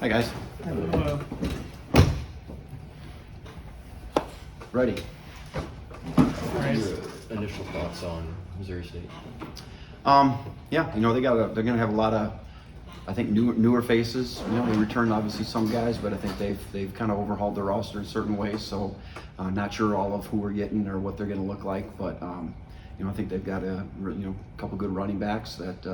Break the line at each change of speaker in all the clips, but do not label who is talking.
Hi, guys.
Hello.
Ready.
Alright.
Your initial thoughts on Missouri State?
Yeah, they're gonna have a lot of, I think, newer faces. They returned obviously some guys, but I think they've kind of overhauled their roster in certain ways. So, not sure all of who we're getting or what they're gonna look like, but I think they've got a couple good running backs that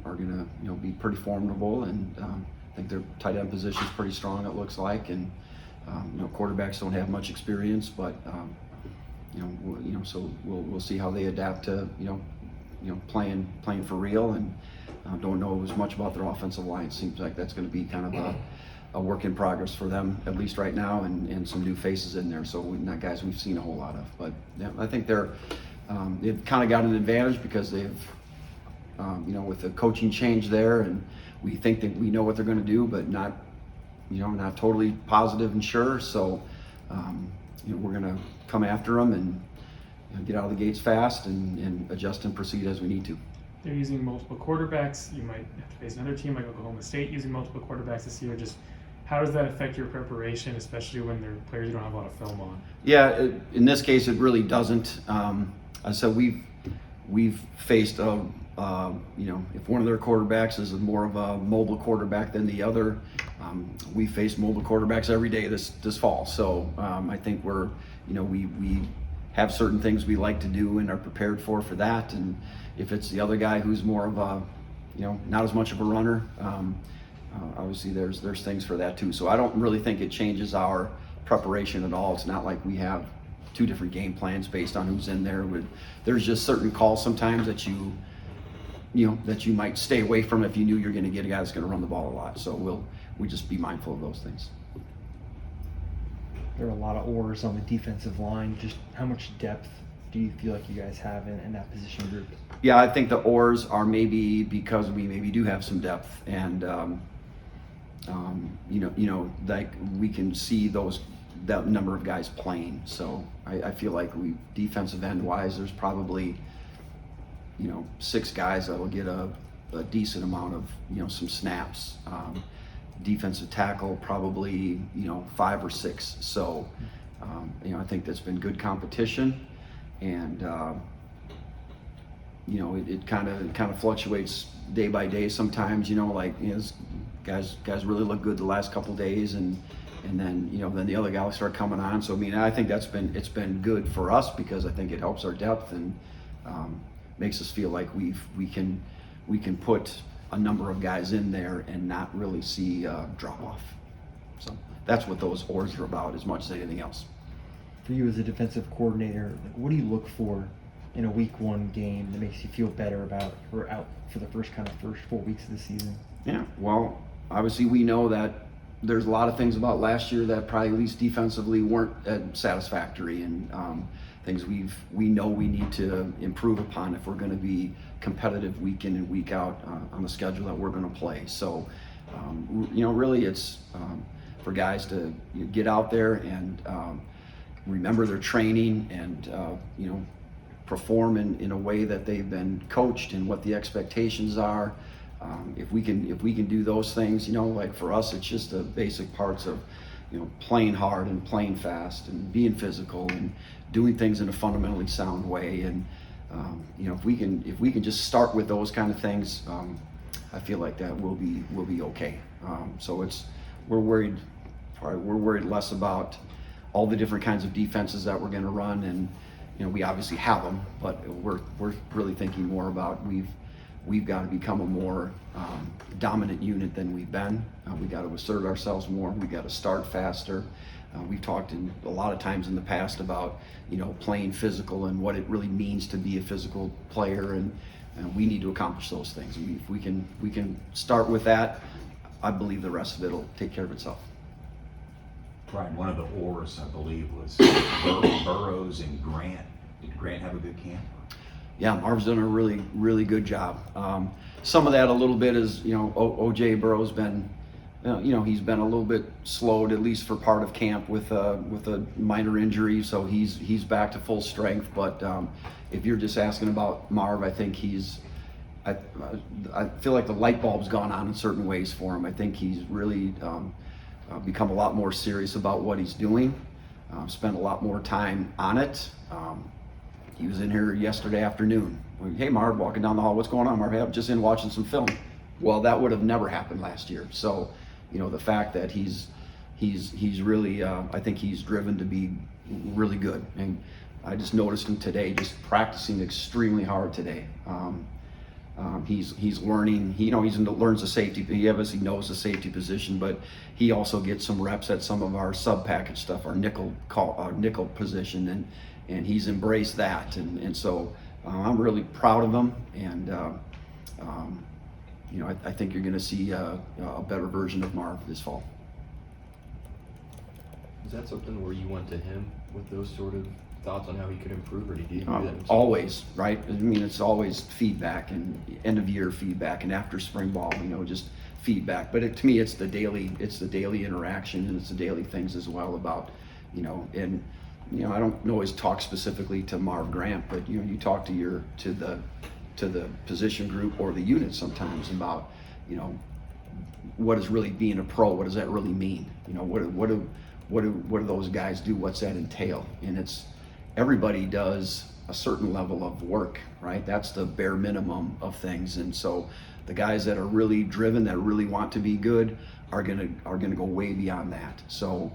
are gonna be pretty formidable, and I think their tight end position is pretty strong. It looks like, and quarterbacks don't have much experience, but so we'll see how they adapt to playing for real, and don't know as much about their offensive line. It seems like that's going to be kind of a work in progress for them, at least right now, and some new faces in there. So not guys we've seen a whole lot of, but yeah, I think they've kind of got an advantage because they've with the coaching change there, and we think that we know what they're going to do, but not totally positive and sure. So we're going to come after them and get out of the gates fast and adjust and proceed as we need to.
They're using multiple quarterbacks. You might have to face another team like Oklahoma State using multiple quarterbacks this year. Just how does that affect your preparation, especially when they're players you don't have a lot of film on?
Yeah, in this case, it really doesn't. So we've faced if one of their quarterbacks is more of a mobile quarterback than the other, we face mobile quarterbacks every day this fall. So I think we have certain things we like to do and are prepared for that. And if it's the other guy who's more of a not as much of a runner, obviously there's things for that too. So I don't really think it changes our preparation at all. It's not like we have two different game plans based on who's in there. There's just certain calls sometimes that you might stay away from if you knew you're going to get a guy that's going to run the ball a lot. So we just be mindful of those things.
There are a lot of oars on the defensive line. Just how much depth do you feel like you guys have in that position group?
Yeah, I think the oars are maybe because we maybe do have some depth, and like we can see that number of guys playing. So I feel like defensive end wise, there's probably 6 guys that will get a decent amount of some snaps. Defensive tackle probably 5 or 6. So I think that's been good competition, and it kind of fluctuates day by day sometimes. Guys really look good the last couple days, and then then the other guys start coming on. So I think it's been good for us because I think it helps our depth and makes us feel like we can put a number of guys in there and not really see drop off. So that's what those oars are about as much as anything else.
For you as a defensive coordinator, what do you look for in a week 1 game that makes you feel better about or out for the first 4 weeks of the season?
Yeah, well, obviously we know that there's a lot of things about last year that probably at least defensively weren't satisfactory, and things we know we need to improve upon if we're going to be competitive week in and week out on the schedule that we're going to play. So really it's for guys to get out there and remember their training and perform in a way that they've been coached and what the expectations are. If we can do those things, like for us, it's just the basic parts of playing hard and playing fast and being physical and doing things in a fundamentally sound way. And if we can just start with those kind of things, I feel like that we'll be okay. So we're worried less about all the different kinds of defenses that we're going to run, and we obviously have them, but we're really thinking more about we've got to become a more dominant unit than we've been. We got to assert ourselves more. We got to start faster. We've talked a lot of times in the past about playing physical and what it really means to be a physical player, and we need to accomplish those things. If we can start with that, I believe the rest of it will take care of itself.
Brian, one of the oars, I believe, was Burrows and Grant. Did Grant have a good camp?
Yeah, Marv's done a really, really good job. Some of that a little bit is, OJ Burrow's been, he's been a little bit slowed, at least for part of camp with a minor injury, so he's back to full strength. But if you're just asking about Marv, I think I feel like the light bulb's gone on in certain ways for him. I think he's really become a lot more serious about what he's doing. Spent a lot more time on it. He was in here yesterday afternoon. Hey, Marv, walking down the hall. What's going on, Marv? Hey, I'm just in watching some film. Well, that would have never happened last year. So, you know, the fact that he's really, I think he's driven to be really good. And I just noticed him today, just practicing extremely hard today. He's learning. He learns the safety. He obviously knows the safety position, but he also gets some reps at some of our sub package stuff, our nickel position, and he's embraced that. And so I'm really proud of him. And you know, I think you're going to see a better version of Marv this fall.
Is that something where you went to him with those sort of thoughts on how he could improve, or did he do that himself?
Always, right? I mean, it's always feedback and end of year feedback and after spring ball, you know, just feedback. But to me, it's the daily interaction, and it's the daily things as well about, you know, and you know, I don't always talk specifically to Marv Grant, but you know, you talk to the position group or the unit sometimes about, you know, what is really being a pro? What does that really mean? You know, what do those guys do? What's that entail? And it's, everybody does a certain level of work, right? That's the bare minimum of things. And so the guys that are really driven, that really want to be good, are gonna go way beyond that. So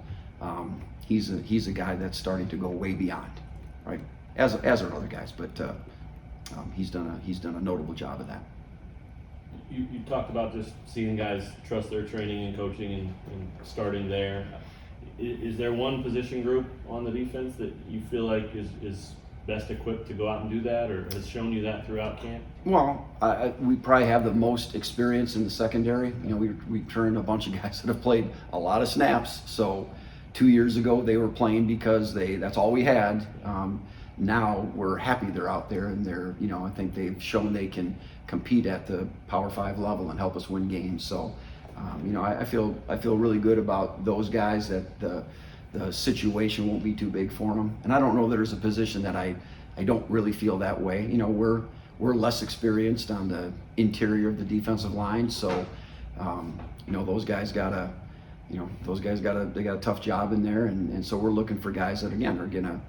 he's a guy that's starting to go way beyond, right? As are other guys, but he's done a notable job of that.
You talked about just seeing guys trust their training and coaching and starting there. Is there one position group on the defense that you feel like is best equipped to go out and do that, or has shown you that throughout camp?
Well, we probably have the most experience in the secondary. You know, we turned a bunch of guys that have played a lot of snaps. So 2 years ago they were playing because that's all we had. Now we're happy they're out there, and they're, you know, I think they've shown they can compete at the Power 5 level and help us win games. So, you know, I feel really good about those guys, that the situation won't be too big for them. And I don't know that there's a position that I don't really feel that way. You know, we're less experienced on the interior of the defensive line, so you know, those guys got a tough job in there, and so we're looking for guys that, again, are gonna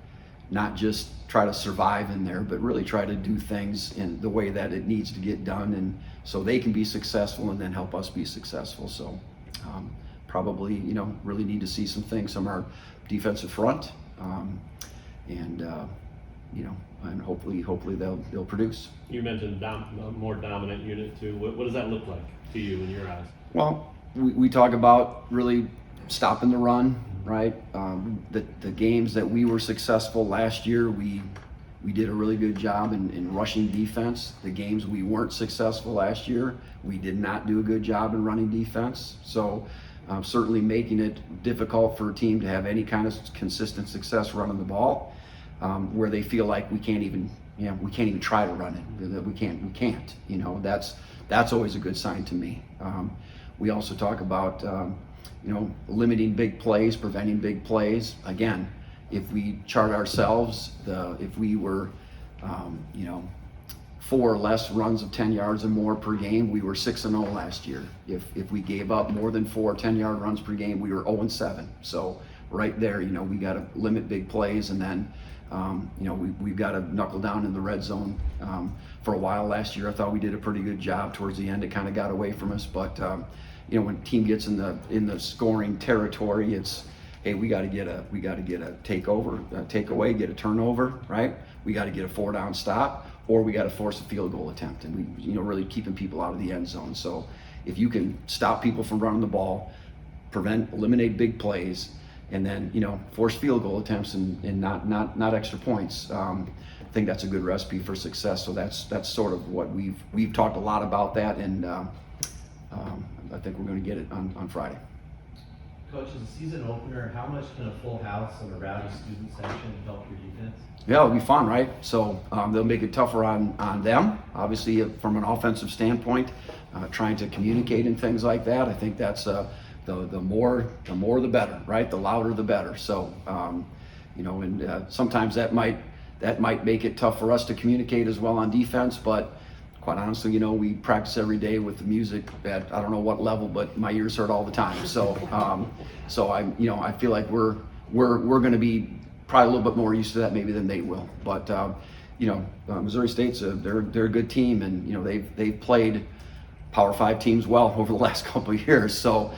not just try to survive in there, but really try to do things in the way that it needs to get done, and so they can be successful and then help us be successful. So probably, you know, really need to see some things from our defensive front, and you know, and hopefully they'll produce.
You mentioned a more dominant unit too. What does that look like to you in your eyes?
Well, we talk about really stopping the run, right? The games that we were successful last year, we did a really good job in rushing defense. The games we weren't successful last year, we did not do a good job in running defense. So certainly making it difficult for a team to have any kind of consistent success running the ball, where they feel like we can't even try to run it. That we can't. You know, that's always a good sign to me. We also talk about you know, limiting big plays, preventing big plays. Again, if we chart ourselves, if we were, you know, 4 or less runs of 10 yards or more per game, we were 6-0 last year. If we gave up more than 4 10-yard runs per game, we were 0-7. So right there, you know, we got to limit big plays, and then, you know, we've got to knuckle down in the red zone. For a while last year, I thought we did a pretty good job. Towards the end, it kind of got away from us, but you know, when a team gets in the scoring territory, it's, hey, we got to get a takeaway, get a turnover, right? We got to get a 4-down stop, or we got to force a field goal attempt, and we, you know, really keeping people out of the end zone. So if you can stop people from running the ball, eliminate big plays, and then, you know, force field goal attempts and not extra points, I think that's a good recipe for success. So that's sort of what we've talked a lot about that, and I think we're going to get it on Friday.
Coach, as a season opener, how much can a full house and a rowdy student section help your defense?
Yeah, it'll be fun, right? So they'll make it tougher on them. Obviously, from an offensive standpoint, trying to communicate and things like that. I think that's the more the better, right? The louder the better. So you know, and sometimes that might make it tough for us to communicate as well on defense, but quite honestly, you know, we practice every day with the music at I don't know what level, but my ears hurt all the time. So, so I feel like we're going to be probably a little bit more used to that maybe than they will. But Missouri State's they're a good team, and they've played Power 5 teams well over the last couple of years. So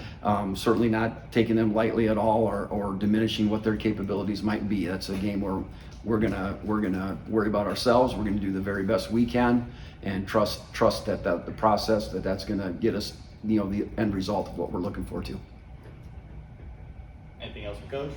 certainly not taking them lightly at all, or diminishing what their capabilities might be. That's a game where we're gonna worry about ourselves. We're gonna do the very best we can, and trust that the process that's gonna get us the end result of what we're looking for to.
Anything else for Coach?